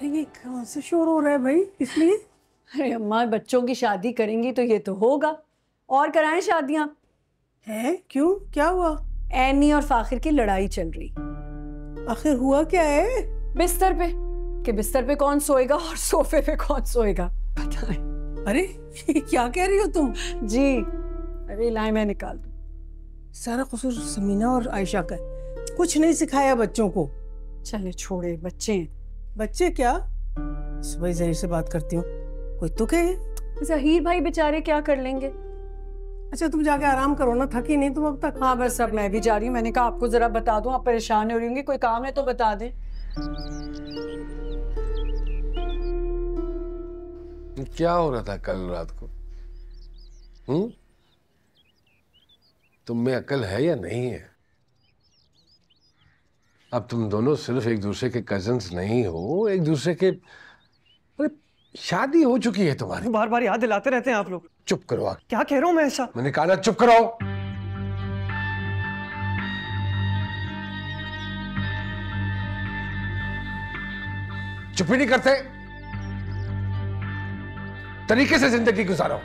ये कहाँ से शोर हो रहा है भाई, इसलिए? अरे अम्मा, बच्चों की शादी करेंगी तो ये तो होगा, और कराएं शादियां। है क्यों, क्या हुआ? एनी और फाखिर की लड़ाई चल रही। आखिर हुआ क्या है? बिस्तर पे, कि बिस्तर पे कौन सोएगा और सोफे पे कौन सोएगा, बताएं। अरे क्या कह रही हो तुम? जी, अरे लाए मैं निकाल दूं। सारा कसूर समीना और आयशा का है। कुछ नहीं सिखाया बच्चों को। चले छोड़े, बच्चे हैं। बच्चे क्या? सुबह जहीर से बात करती हूँ, कोई तो कहे। जहीर भाई बेचारे क्या कर लेंगे। अच्छा तुम जाके आराम करो ना, थकी नहीं तुम अब तक? हाँ बस अब मैं भी जा रही हूँ। मैंने कहा आपको जरा बता दूं, आप परेशान हो रही होंगी, कोई काम है तो बता दें। क्या हो रहा था कल रात को? तुम में अकल है या नहीं है? अब तुम दोनों सिर्फ एक दूसरे के कजन्स नहीं हो, एक दूसरे के, अरे शादी हो चुकी है तुम्हारी। बार बार याद दिलाते रहते हैं आप लोग। चुप करो आप। क्या कह रहा हूं मैं ऐसा? मैंने कहा ना चुप करो। चुप ही नहीं करते, तरीके से जिंदगी गुजारो।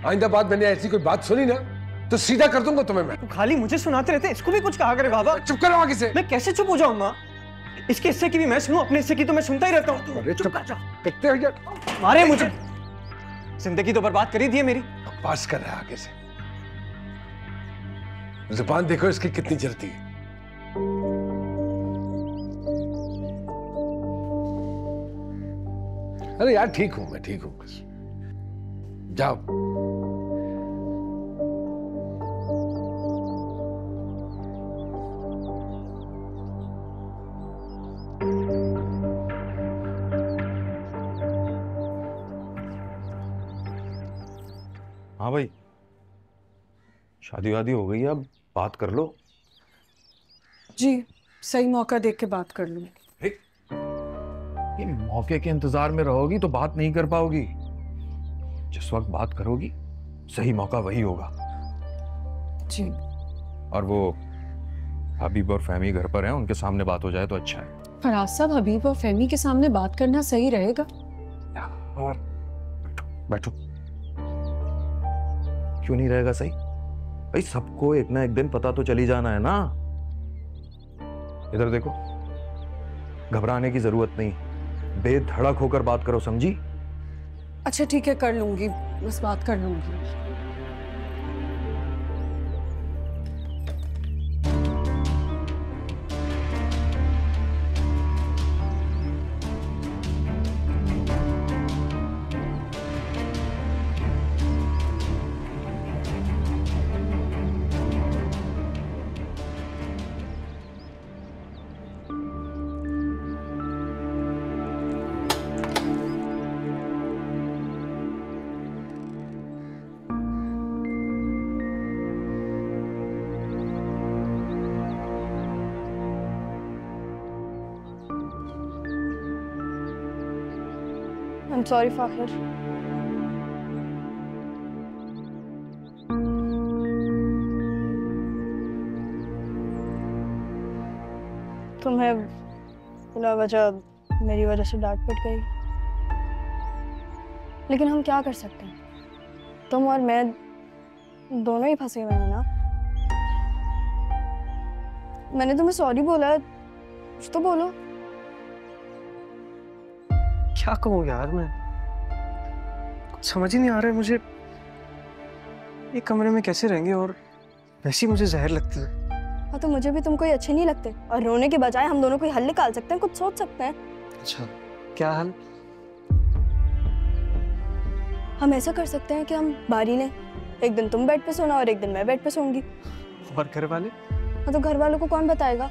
आइंदा बाद मैंने ऐसी कोई बात सुनी ना तो सीधा कर दूंगा तुम्हें मैं। खाली मुझे सुनाते रहते, इसको भी कुछ कहा करे बाबा। चुप करो आगे से। मैं कैसे चुप हो जाऊं माँ? इसके हिस्से की भी मैं सुनूं, अपने हिस्से की तो मैं सुनता ही रहता हूँ। अरे चुप कर जाओ, कितने हो यार। मारे मुझे, जिंदगी तो बर्बाद कर ही दी है मेरी। पास कर रहा है आगे से। जुबान देखो इसकी कितनी जलती है। अरे यार ठीक हूं मैं, ठीक हूं बस। जाओ। हाँ भाई, शादी वादी हो गई है, अब बात कर लो। जी, सही मौका देख के बात कर लूंगी। ये मौके के इंतजार में रहोगी तो बात नहीं कर पाओगी। जिस वक्त बात करोगी सही मौका वही होगा। जी। और वो हबीब और फहमी घर पर हैं, उनके सामने बात हो जाए तो अच्छा है। फराज साहब, हबीब और फहमी के सामने बात करना सही रहेगा? यार बैठो। क्यों नहीं रहेगा सही भाई? सबको एक ना एक दिन पता तो चली जाना है ना। इधर देखो, घबराने की जरूरत नहीं, बेधड़क होकर बात करो, समझी? अच्छा ठीक है, कर लूंगी, बस बात कर लूंगी। I'm sorry, Fahir. तुम्हें बिना वजह मेरी वजह से डांट पिट गई, लेकिन हम क्या कर सकते हैं? तुम और मैं दोनों ही फंसे हुए हैं ना। मैंने तुम्हें सॉरी बोला है, कुछ तो बोलो। क्या कहूँ यार, मैं कुछ समझ ही नहीं आ रहा है मुझे। एक कमरे में कैसे रहेंगे और वैसी मुझे जहर लगती है। हाँ तो मुझे भी तुम कोई अच्छे नहीं लगते, और रोने के बजाय हम दोनों कोई हल निकाल सकते हैं, कुछ सोच सकते हैं। अच्छा, क्या हल? हम ऐसा कर सकते हैं कि हम बारी लें, एक दिन तुम बेड पे सोना और एक दिन मैं बेड पे सोऊंगी। और घर वाले? हाँ तो घर वालों को कौन बताएगा?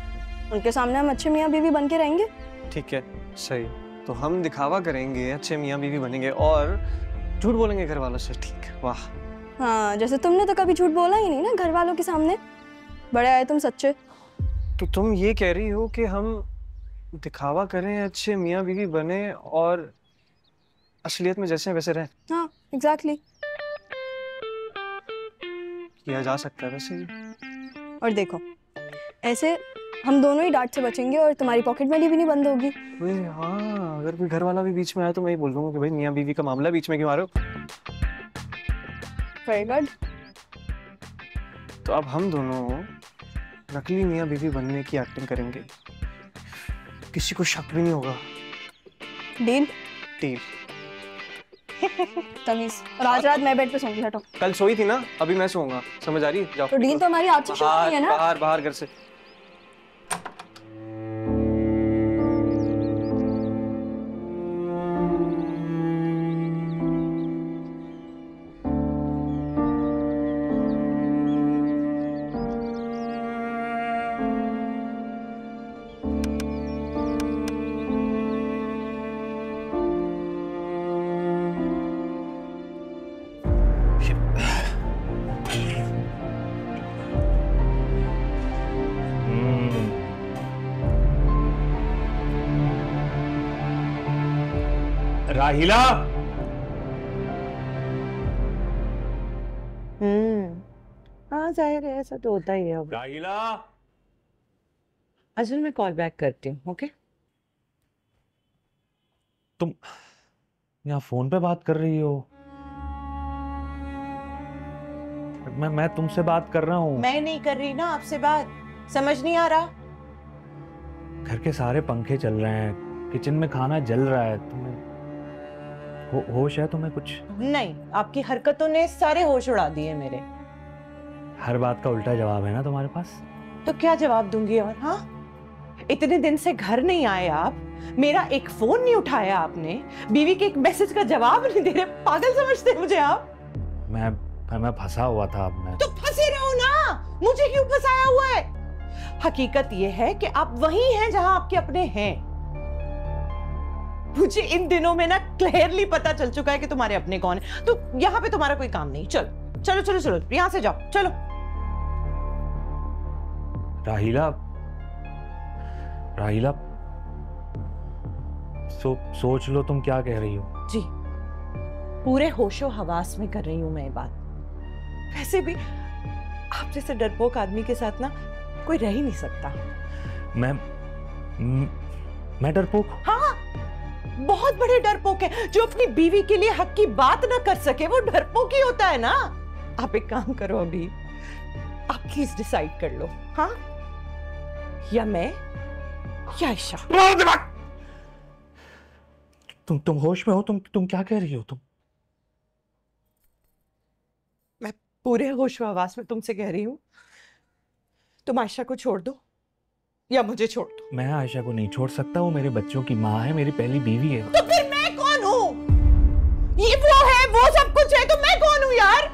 उनके सामने हम अच्छे मियाँ बीवी बन के रहेंगे। ठीक है, सही। तो हम दिखावा करेंगे, अच्छे मियाँ बीवी बनेंगे और झूठ बोलेंगे घर वालों से। ठीक है, वाह। हाँ, जैसे तुमने तो कभी झूठ बोला ही नहीं ना घर वालों के सामने। बड़े आए तुम सच्चे। तो तुम ये कह रही हो कि हम दिखावा करें, अच्छे मियाँ बीवी बने और असलियत में जैसे वैसे रहें? हाँ एग्जैक्टली। किया जा सकता है वैसे। और देखो, ऐसे हम दोनों ही डांट से बचेंगे और तुम्हारी पॉकेट मनी भी नहीं बंद होगी। भाई हाँ, अगर कोई घर वाला भी बीच में आया तो मैं ही बोल दूंगा कि भाई मियाँ बीवी का मामला बीच में क्यों आ रहे हो। Very good. तो अब हम दोनों नकली मियाँ बीवी बनने की एक्टिंग करेंगे, किसी को शक भी नहीं होगा। डील? डील। तमीज। और आज रात मैं बेड पे सोऊंगी, हटो। कल सोई थी ना, अभी मैं सोऊंगा, समझ आ रही है? जाओ। तो डील तो हमारी आज से शुरू हुई है ना? बाहर बाहर घर से। राहिला, हाँ जाहिर है, ऐसा तो होता ही है। अब राहिला। असल में कॉल बैक करती हूँ। ओके। तुम यहाँ फोन पे बात कर रही हो? मैं तुमसे बात कर रहा हूँ। मैं नहीं कर रही ना आपसे बात, समझ नहीं आ रहा? घर के सारे पंखे चल रहे हैं, किचन में खाना जल रहा है, तुम्हें होश है तुम्हें कुछ? नहीं, आपकी हरकतों ने सारे होश उड़ा दिए मेरे। हर बात का उल्टा जवाब है ना तुम्हारे पास? तो क्या जवाब दूंगी? और हाँ, इतने दिन से घर नहीं आए आप, मेरा एक फोन नहीं उठाया आपने, बीवी के एक मैसेज का जवाब नहीं दे रहे, पागल समझते मुझे आप? मैं फंसा हुआ था। अब मैं तो फंसे रहो ना, मुझे क्यों फंसाया हुआ है? हकीकत यह है कि आप वही हैं जहां आपके अपने हैं। मुझे इन दिनों में ना क्लियरली पता चल चुका है कि तुम्हारे अपने कौन है, तो यहाँ पे तुम्हारा कोई काम नहीं। चलो चलो चलो चलो, यहाँ से जाओ, चलो। राहिला, राहिला, सोच लो तुम क्या कह रही हो। जी, पूरे होशो हवास में कर रही हूं मैं ये बात। वैसे भी आप जैसे डरपोक आदमी के साथ ना कोई रह ही नहीं सकता। मैं डरपोक? हाँ, बहुत बड़े डरपोक है। जो अपनी बीवी के लिए हक की बात ना कर सके वो डरपोक ही होता है ना। आप एक काम करो, अभी आप प्लीज डिसाइड कर लो, हाँ? या मैं या आयशा। तुम होश में हो? तुम क्या कह रही हो? मैं पूरे होश हवास में तुमसे कह रही हूं, तुम आयशा को छोड़ दो या मुझे छोड़ दो। मैं आयशा को नहीं छोड़ सकता, वो मेरे बच्चों की माँ है, मेरी पहली बीवी है। तो फिर मैं कौन हूँ? ये वो है, वो सब कुछ है, तो मैं कौन हूँ यार?